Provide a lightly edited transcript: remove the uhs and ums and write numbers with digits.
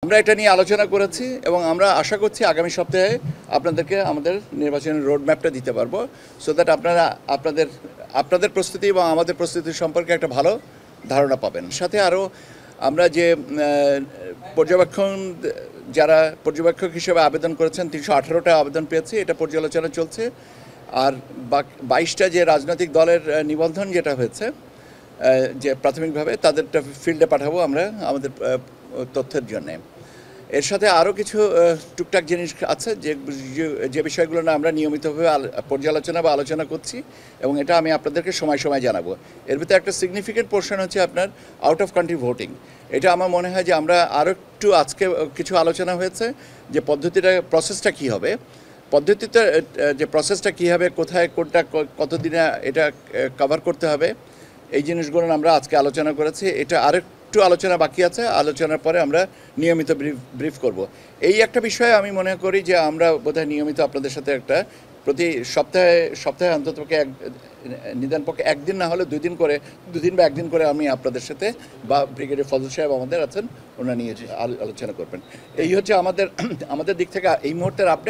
আমরা এটা নিয়ে আলোচনা করেছি এবং আমরা আশা করছি আগামী সপ্তাহে আপনাদেরকে আমাদের নির্বাচনের রোড ম্যাপটা দিতে পারবো, সো দ্যাট আপনারা আপনাদের প্রস্তুতি এবং আমাদের প্রস্তুতি সম্পর্কে একটা ভালো ধারণা পাবেন। সাথে আরও আমরা যে যারা পর্যবেক্ষক হিসেবে আবেদন করেছেন 318টা আবেদন পেয়েছি, এটা পর্যালোচনা চলছে। আর 22টা যে রাজনৈতিক দলের নিবন্ধন যেটা হয়েছে যে প্রাথমিকভাবে, তাদেরটা ফিল্ডে পাঠাবো আমরা আমাদের তথ্যের জন্যে। এর সাথে আরও কিছু টুকটাক জিনিস আছে যে বিষয়গুলো না আমরা নিয়মিতভাবে পর্যালোচনা বা আলোচনা করছি, এবং এটা আমি আপনাদেরকে সময় সময় জানাবো। এর ভিতরে একটা সিগনিফিকেন্ট পোর্শন হচ্ছে আপনার আউট অফ কান্ট্রি ভোটিং। এটা আমার মনে হয় যে আমরা আরও একটু আজকে কিছু আলোচনা হয়েছে যে প্রসেসটা কী হবে, পদ্ধতিতে যে প্রসেসটা কী হবে, কোথায় কোনটা কতদিনে এটা কভার করতে হবে, এই জিনিসগুলো আমরা আজকে আলোচনা করেছি। এটা আরেকটু আলোচনা বাকি আছে, আলোচনার পরে আমরা নিয়মিত ব্রিফ করব। এই একটা বিষয়ে আমি মনে করি যে আমরা বোধহয় নিয়মিত আপনাদের সাথে একটা প্রতি সপ্তাহে অন্ততপক্ষে নিদানপক্ষে একদিন না হলে দুদিন বা একদিন করে আমি আপনাদের সাথে বা ব্রিগেডিয়ার ফজল সাহেব আমাদের আছেন, ওনারা নিয়ে আলোচনা করবেন। এই হচ্ছে আমাদের দিক থেকে এই মুহূর্তের আপডেট।